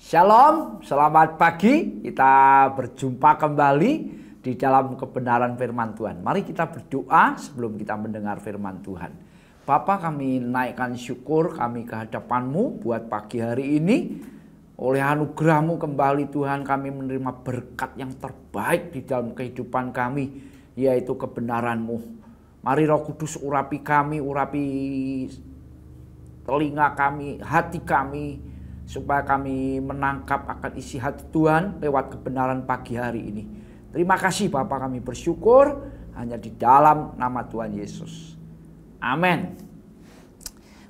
Shalom, selamat pagi. Kita berjumpa kembali di dalam kebenaran firman Tuhan. Mari kita berdoa sebelum kita mendengar firman Tuhan. Bapa, kami naikkan syukur kami ke hadapan-Mu buat pagi hari ini. Oleh anugerah-Mu kembali Tuhan, kami menerima berkat yang terbaik di dalam kehidupan kami, yaitu kebenaran-Mu. Mari Roh Kudus urapi kami, urapi telinga kami, hati kami, supaya kami menangkap akan isi hati Tuhan lewat kebenaran pagi hari ini. Terima kasih Bapak, kami bersyukur hanya di dalam nama Tuhan Yesus. Amin.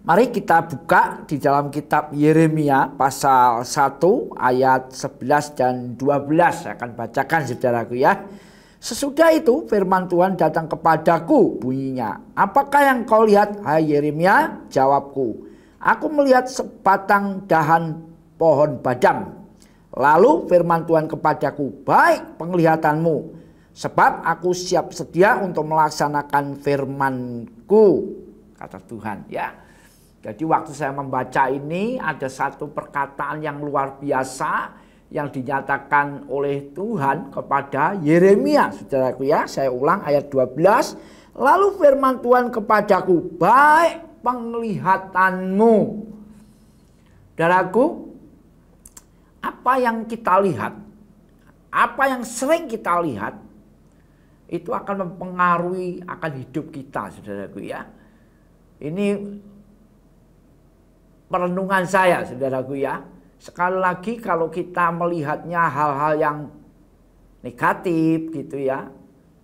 Mari kita buka di dalam kitab Yeremia pasal 1 ayat 11 dan 12. Saya akan bacakan saudaraku ya. Sesudah itu firman Tuhan datang kepadaku, bunyinya, apakah yang kau lihat hai Yeremia? Jawabku, aku melihat sebatang dahan pohon badam. Lalu firman Tuhan kepadaku, baik penglihatanmu, sebab aku siap sedia untuk melaksanakan firman-Ku, kata Tuhan ya. Jadi waktu saya membaca ini ada satu perkataan yang luar biasa yang dinyatakan oleh Tuhan kepada Yeremia, saudaraku ya. Saya ulang ayat 12. Lalu firman Tuhan kepadaku, baik penglihatanmu. Saudaraku, apa yang kita lihat, apa yang sering kita lihat, itu akan mempengaruhi akan hidup kita, saudaraku ya. Ini perenungan saya, saudaraku ya. Sekali lagi kalau kita melihatnya hal-hal yang negatif gitu ya,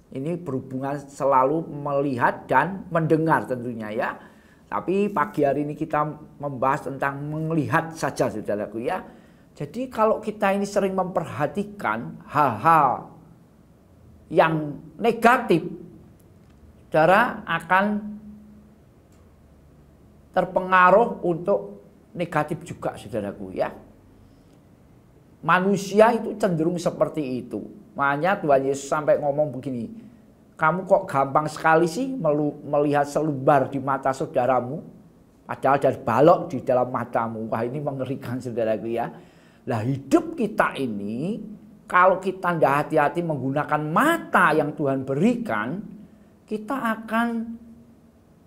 ini berhubungan selalu melihat dan mendengar tentunya ya. Tapi pagi hari ini kita membahas tentang melihat saja, saudaraku ya. Jadi kalau kita ini sering memperhatikan hal-hal yang negatif, saudara akan terpengaruh untuk negatif juga, saudaraku ya. Manusia itu cenderung seperti itu. Makanya Tuhan Yesus sampai ngomong begini, kamu kok gampang sekali sih melihat selumbar di mata saudaramu, padahal dari balok di dalam matamu. Wah, ini mengerikan, saudaraku ya. Lah hidup kita ini, kalau kita tidak hati-hati menggunakan mata yang Tuhan berikan, kita akan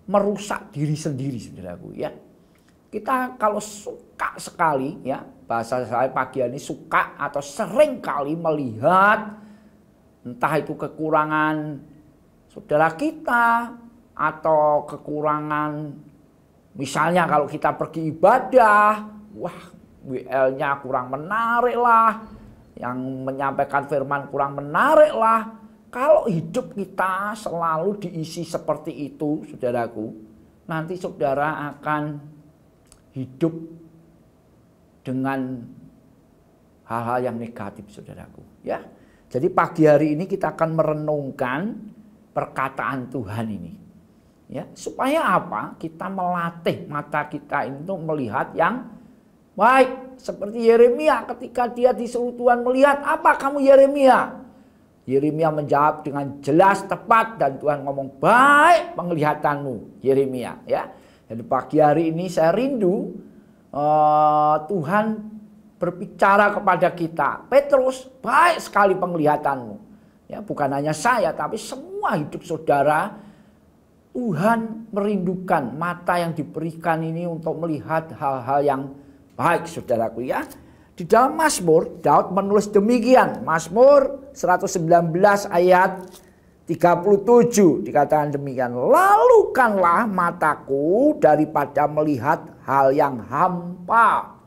merusak diri sendiri, saudaraku ya. Kita kalau suka sekali ya, bahasa saya pagi ini suka atau sering kali melihat entah itu kekurangan saudara kita atau kekurangan, misalnya kalau kita pergi ibadah, wah WL-nya kurang menarik lah, yang menyampaikan firman kurang menarik lah. Kalau hidup kita selalu diisi seperti itu, saudaraku, nanti saudara akan hidup dengan hal-hal yang negatif, saudaraku ya. Jadi pagi hari ini kita akan merenungkan perkataan Tuhan ini ya, supaya apa? Kita melatih mata kita ini untuk melihat yang baik. Seperti Yeremia ketika dia disuruh Tuhan melihat, apa kamu Yeremia? Yeremia menjawab dengan jelas, tepat, dan Tuhan ngomong, baik penglihatanmu Yeremia ya. Jadi pagi hari ini saya rindu Tuhan berbicara kepada kita, Petrus, baik sekali penglihatanmu ya. Bukan hanya saya, tapi semua hidup saudara, Tuhan merindukan mata yang diberikan ini untuk melihat hal-hal yang baik, saudaraku ya. Di dalam Mazmur, Daud menulis demikian. Mazmur 119 ayat 37 dikatakan demikian. Lalukanlah mataku daripada melihat hal yang hampa.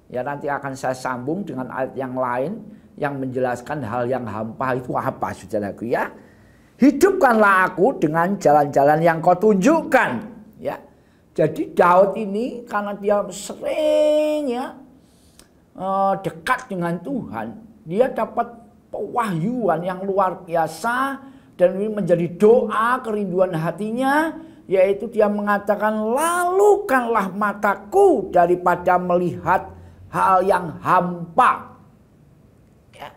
Ya, nanti akan saya sambung dengan ayat yang lain yang menjelaskan hal yang hampa itu apa, saudaraku ya. Hidupkanlah aku dengan jalan-jalan yang kau tunjukkan ya. Jadi Daud ini karena dia sering ya dekat dengan Tuhan, dia dapat pewahyuan yang luar biasa, dan ini menjadi doa kerinduan hatinya, yaitu dia mengatakan, lalukanlah mataku daripada melihat hal yang hampa ya.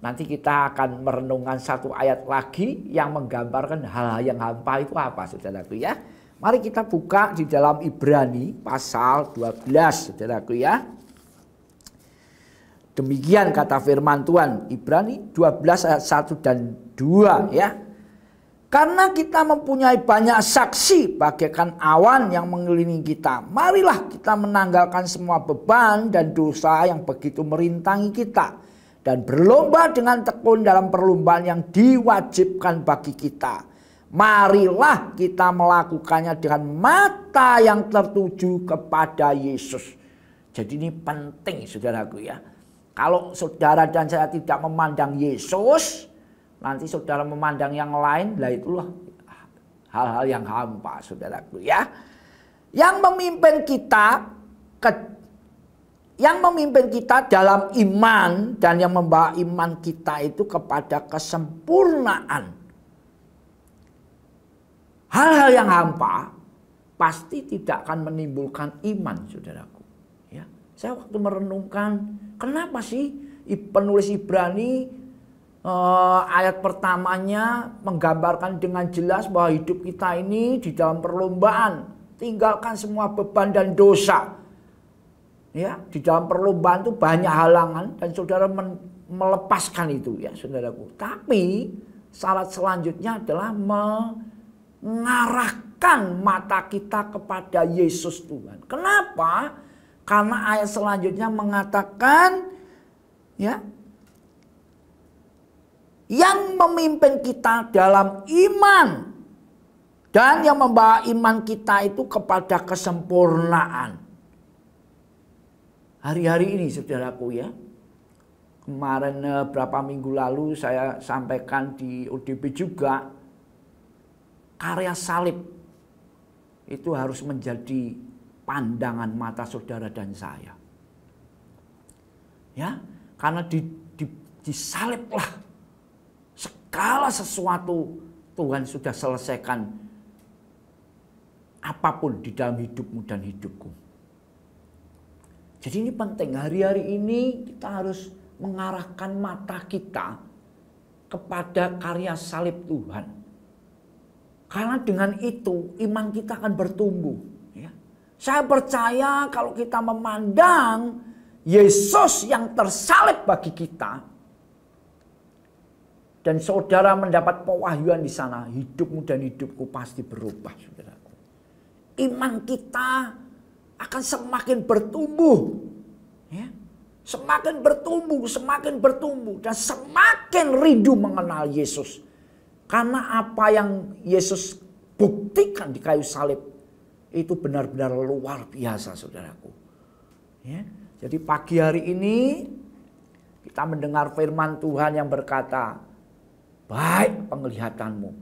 Nanti kita akan merenungkan satu ayat lagi yang menggambarkan hal yang hampa itu apa, saudaraku ya. Mari kita buka di dalam Ibrani pasal 12, saudaraku ya. Demikian kata firman Tuhan, Ibrani 12 ayat 1 dan 2 ya. Karena kita mempunyai banyak saksi bagaikan awan yang mengelilingi kita, marilah kita menanggalkan semua beban dan dosa yang begitu merintangi kita, dan berlomba dengan tekun dalam perlombaan yang diwajibkan bagi kita. Marilah kita melakukannya dengan mata yang tertuju kepada Yesus. Jadi ini penting, saudaraku ya. Kalau saudara dan saya tidak memandang Yesus, nanti saudara memandang yang lain, lah itulah hal-hal yang hampa, saudaraku ya. Yang memimpin kita dalam iman dan yang membawa iman kita itu kepada kesempurnaan. Hal-hal yang hampa pasti tidak akan menimbulkan iman, saudaraku. Ya, saya waktu merenungkan, kenapa sih penulis Ibrani ayat pertamanya menggambarkan dengan jelas bahwa hidup kita ini di dalam perlombaan. Tinggalkan semua beban dan dosa. Ya, di dalam perlombaan itu banyak halangan dan saudara melepaskan itu ya, saudaraku. Tapi syarat selanjutnya adalah mengarahkan mata kita kepada Yesus Tuhan. Kenapa? Karena ayat selanjutnya mengatakan ya, yang memimpin kita dalam iman dan yang membawa iman kita itu kepada kesempurnaan. Hari-hari ini, saudaraku ya, kemarin berapa minggu lalu saya sampaikan di ODB juga, karya salib itu harus menjadi pandangan mata saudara dan saya. Ya, karena disaliblah segala sesuatu Tuhan sudah selesaikan apapun di dalam hidupmu dan hidupku. Jadi ini penting, hari-hari ini kita harus mengarahkan mata kita kepada karya salib Tuhan. Karena dengan itu iman kita akan bertumbuh. Ya. Saya percaya kalau kita memandang Yesus yang tersalib bagi kita, dan saudara mendapat pewahyuan di sana, hidupmu dan hidupku pasti berubah, saudaraku. Iman kita akan semakin bertumbuh, ya, semakin bertumbuh dan semakin rindu mengenal Yesus. Karena apa yang Yesus buktikan di kayu salib itu benar-benar luar biasa, saudaraku. Ya, jadi pagi hari ini kita mendengar firman Tuhan yang berkata, baik penglihatanmu.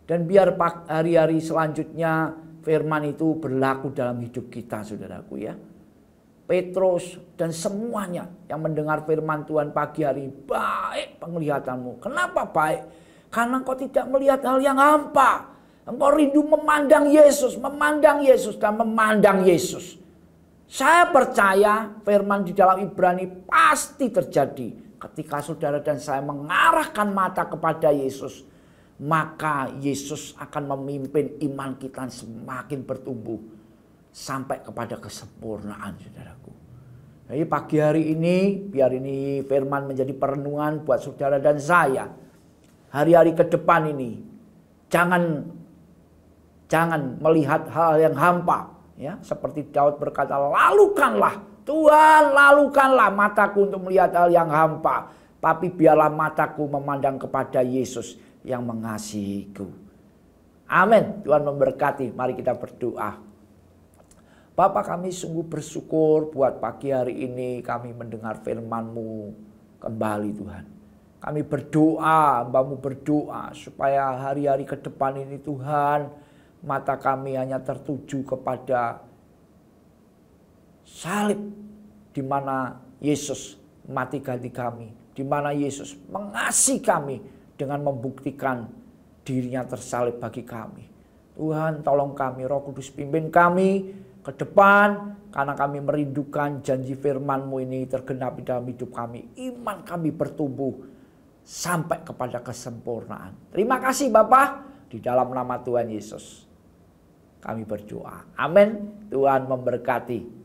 Dan biar hari-hari selanjutnya firman itu berlaku dalam hidup kita, saudaraku ya. Petrus dan semuanya yang mendengar firman Tuhan pagi hari, baik penglihatanmu. Kenapa baik? Karena engkau tidak melihat hal yang hampa. Engkau rindu memandang Yesus dan memandang Yesus. Saya percaya firman di dalam Ibrani pasti terjadi. Ketika saudara dan saya mengarahkan mata kepada Yesus, maka Yesus akan memimpin iman kita semakin bertumbuh sampai kepada kesempurnaan, saudaraku. Jadi pagi hari ini, biar ini firman menjadi perenungan buat saudara dan saya. Hari-hari ke depan ini, jangan melihat hal yang hampa. Ya, seperti Daud berkata, lalukanlah Tuhan, lalukanlah mataku untuk melihat hal yang hampa. Tapi biarlah mataku memandang kepada Yesus yang mengasihiku. Amin. Tuhan memberkati. Mari kita berdoa. Bapa, kami sungguh bersyukur buat pagi hari ini kami mendengar firman-Mu kembali, Tuhan. Kami berdoa, Hamba-Mu berdoa supaya hari-hari ke depan ini Tuhan, mata kami hanya tertuju kepada salib, di mana Yesus mati ganti kami, di mana Yesus mengasihi kami dengan membuktikan dirinya tersalib bagi kami. Tuhan, tolong kami, Roh Kudus pimpin kami ke depan, karena kami merindukan janji firman-Mu ini tergenapi dalam hidup kami. Iman kami bertumbuh sampai kepada kesempurnaan. Terima kasih Bapa, di dalam nama Tuhan Yesus. kami berdoa. Amin. Tuhan memberkati.